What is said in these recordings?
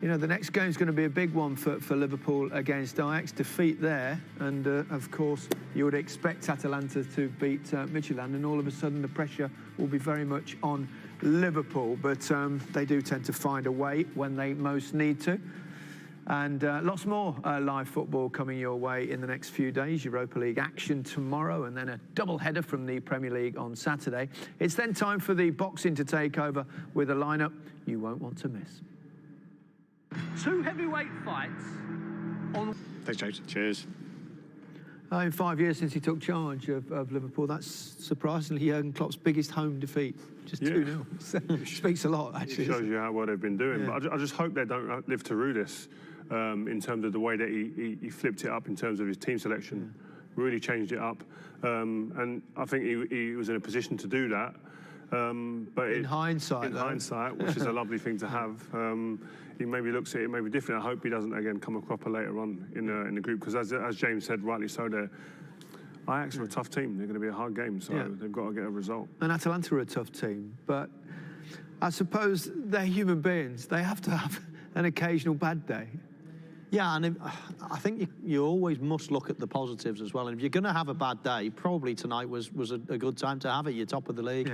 You know, the next game's going to be a big one for Liverpool against Ajax. Defeat there, and of course you would expect Atalanta to beat Midtjylland, and all of a sudden the pressure will be very much on Liverpool. But they do tend to find a way when they most need to. And lots more live football coming your way in the next few days. Europa League action tomorrow, and then a double header from the Premier League on Saturday. It's then time for the boxing to take over with a lineup you won't want to miss. Two heavyweight fights on... Thanks, James. Cheers. In 5 years since he took charge of Liverpool, that's surprisingly Jurgen Klopp's biggest home defeat. Just 2-0. Speaks a lot, actually. It shows you how well they've been doing. Yeah. But I just hope they don't live to rue this in terms of the way that he flipped it up in terms of his team selection. Yeah. Really changed it up. And I think he was in a position to do that. But in hindsight, which is a lovely thing to have, he maybe looks at it maybe different. I hope he doesn't again come a cropper later on in the group, because as James said rightly so, there Ajax are a tough team. They're going to be a hard game, so they've got to get a result. And Atalanta are a tough team, but I suppose they're human beings. They have to have an occasional bad day. Yeah, and I think you always must look at the positives as well. And if you're going to have a bad day, probably tonight was a good time to have it. You're top of the league.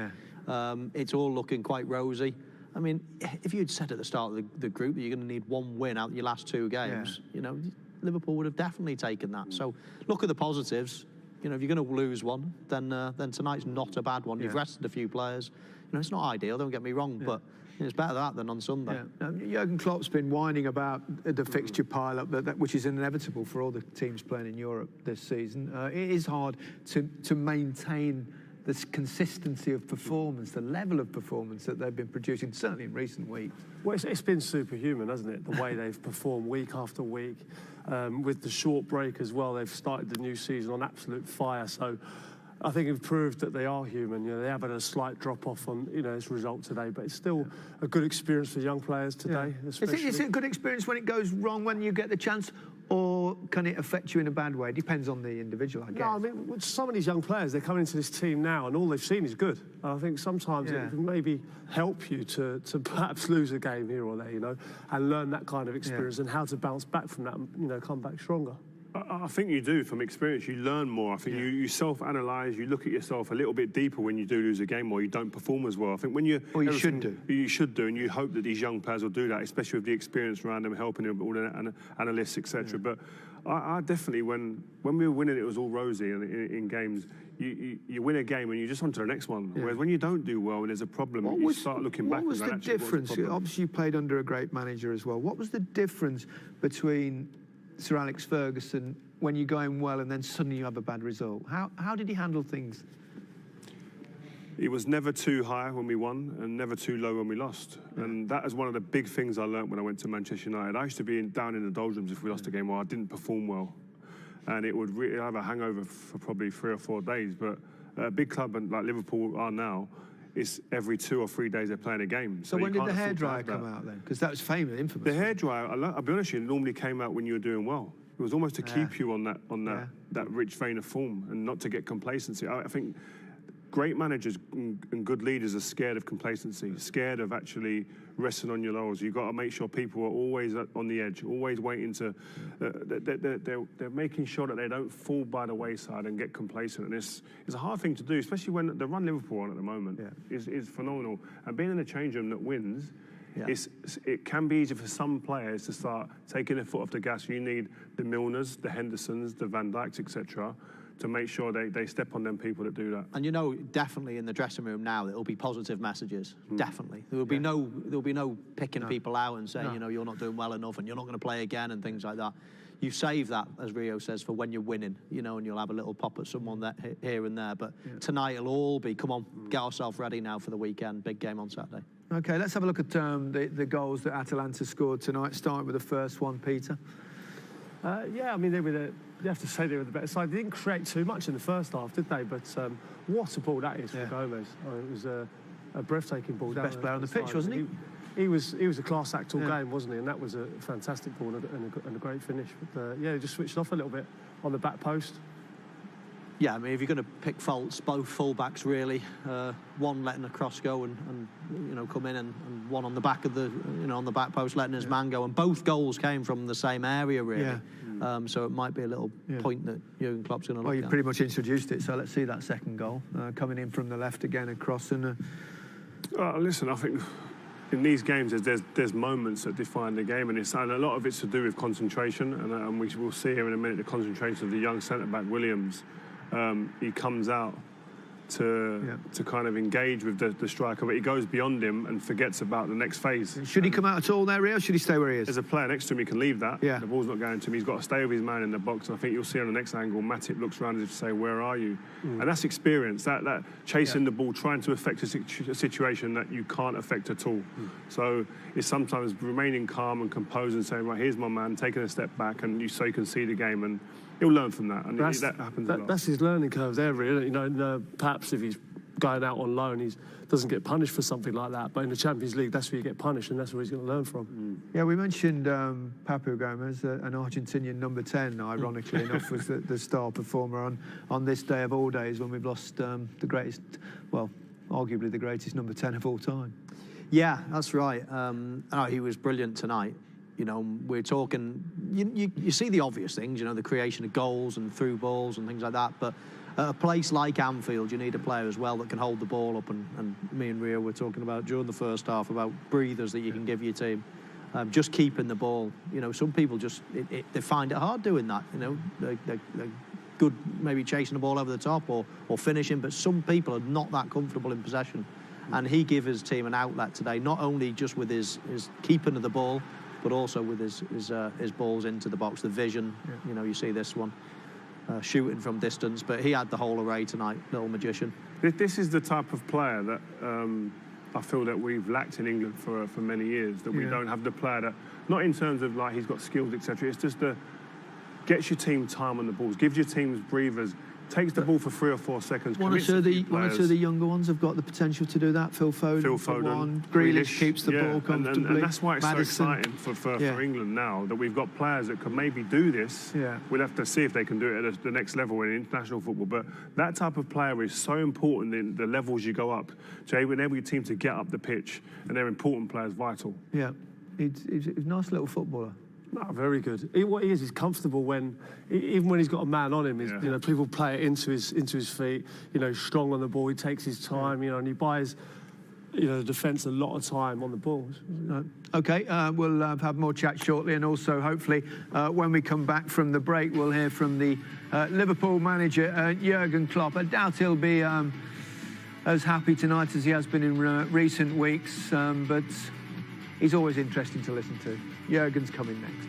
Yeah. It's all looking quite rosy. I mean, if you'd said at the start of the group that you're going to need one win out of your last two games, you know, Liverpool would have definitely taken that. So look at the positives. You know, if you're going to lose one, then tonight's not a bad one. You've rested a few players. You know, it's not ideal, don't get me wrong, but it's better that than on Sunday. Yeah. Jurgen Klopp's been whining about the fixture pile-up, which is inevitable for all the teams playing in Europe this season. It is hard to maintain this consistency of performance, the level of performance that they've been producing, certainly in recent weeks. Well, it's been superhuman, hasn't it? The way they've performed week after week. With the short break as well, they've started the new season on absolute fire. So I think it's proved that they are human. You know, they have had a slight drop-off on, you know, this result today, but it's still a good experience for young players today. Is it a good experience when it goes wrong, when you get the chance, or can it affect you in a bad way? It depends on the individual, I guess. No, I mean, some of these young players, they're coming into this team now, and all they've seen is good. I think sometimes it can maybe help you to perhaps lose a game here or there, you know, and learn that kind of experience and how to bounce back from that and, you know, come back stronger. I think you do. From experience, you learn more. I think you self-analyse, you look at yourself a little bit deeper when you do lose a game or you don't perform as well. I think when you... Or you should do. You should do, and you hope that these young players will do that, especially with the experience around them, helping them, all the analysts, etc. But I definitely, when we were winning, it was all rosy in games. You win a game and you just on to the next one. Whereas when you don't do well and there's a problem, you start looking back. What was the difference? Obviously, you played under a great manager as well. What was the difference between Sir Alex Ferguson when you're going well and then suddenly you have a bad result? How did he handle things? He was never too high when we won and never too low when we lost. And that is one of the big things I learned when I went to Manchester United. I used to be down in the doldrums if we lost a game or I didn't perform well. And it would really have a hangover for probably 3 or 4 days. But a big club like Liverpool are now, it's every 2 or 3 days they're playing a game. So when did the hairdryer come out then? Because that was famous, infamous. The hairdryer, I'll be honest with you, normally came out when you were doing well. It was almost to keep you on that rich vein of form and not to get complacency. I think great managers and good leaders are scared of complacency, scared of actually resting on your laurels. You've got to make sure people are always on the edge, always waiting to... they're making sure that they don't fall by the wayside and get complacent. And it's a hard thing to do, especially when the run Liverpool on at the moment is phenomenal. And being in a change room that wins... It can be easy for some players to start taking their foot off the gas. You need the Milners, the Hendersons, the Van Dijks, etc., to make sure they step on them people that do that. And you know, definitely in the dressing room now, there'll be positive messages. Definitely, there'll be no picking people out and saying, you know, you're not doing well enough and you're not going to play again and things like that. You save that, as Rio says, for when you're winning, you know, and you'll have a little pop at someone that here and there. But tonight it'll all be, come on, get ourselves ready now for the weekend. Big game on Saturday. Okay, let's have a look at the goals that Atalanta scored tonight, starting with the first one, Peter. Yeah, I mean, you have to say they were the better side. They didn't create too much in the first half, did they? But what a ball that is for Gomez. It was a breathtaking ball. Best player on the pitch, wasn't he? He was a class act all game, wasn't he? And that was a fantastic ball and a great finish. But yeah, he just switched off a little bit on the back post. Yeah, I mean, if you're going to pick faults, both full-backs really. One letting a cross go and come in, and one on the back of the on the back post letting his man go, and both goals came from the same area really. Yeah. So it might be a little point that Jurgen Klopp's going to look at. Well, you pretty much introduced it, so let's see that second goal coming in from the left again, across and. Listen, I think in these games there's moments that define the game, and a lot of it's to do with concentration, and we will see here in a minute the concentration of the young centre back Williams. He comes out to kind of engage with the striker, but he goes beyond him and forgets about the next phase. Should he come out at all there, Rio, or should he stay where he is? There's a player next to him, he can leave that. Yeah. The ball's not going to him. He's got to stay with his man in the box. And I think you'll see on the next angle, Matip looks around as if to say, where are you? And that's experience, that chasing the ball, trying to affect a situation that you can't affect at all. So it's sometimes remaining calm and composed and saying, right, here's my man, taking a step back, and so you can see the game, and he'll learn from that. And that happens a lot. That's his learning curve there, really. Perhaps if he's going out on loan, he doesn't get punished for something like that. But in the Champions League, that's where you get punished, and that's where he's going to learn from. Yeah, we mentioned Papu Gomez, an Argentinian number 10, ironically enough, was the star performer on this day of all days when we've lost the greatest, well, arguably the greatest number 10 of all time. Yeah, that's right. He was brilliant tonight. We're talking, you see the obvious things, the creation of goals and through balls and things like that, but at a place like Anfield, you need a player as well that can hold the ball up, and me and Rio were talking about during the first half about breathers that you can give your team. Just keeping the ball. Some people they find it hard doing that. They're good maybe chasing the ball over the top or finishing, but some people are not that comfortable in possession. And he gave his team an outlet today, not only just with his keeping of the ball, but also with his balls into the box, the vision. Yeah. You see this one. Shooting from distance, but he had the whole array tonight, little magician. This is the type of player that I feel that we've lacked in England for many years, that we don't have the player that, not in terms of like he's got skills, etc. It's just gets your team time on the balls, gives your teams breathers, takes the ball for 3 or 4 seconds. One or two of the younger ones have got the potential to do that. Phil Foden. Grealish keeps the ball comfortably. And that's why it's Maddison. so exciting for England now, that we've got players that could maybe do this. Yeah. We'll have to see if they can do it at the next level in international football. But that type of player is so important in the levels you go up to enable your team to get up the pitch, and they're important players, vital. Yeah, he's a nice little footballer. No, very good. What he is, he's comfortable even when he's got a man on him. People play it into his feet. Strong on the ball. He takes his time. And he buys, the defence a lot of time on the ball. Okay, we'll have more chat shortly, and also hopefully when we come back from the break, we'll hear from the Liverpool manager Jurgen Klopp. I doubt he'll be as happy tonight as he has been in recent weeks, but he's always interesting to listen to. Jurgen's coming next.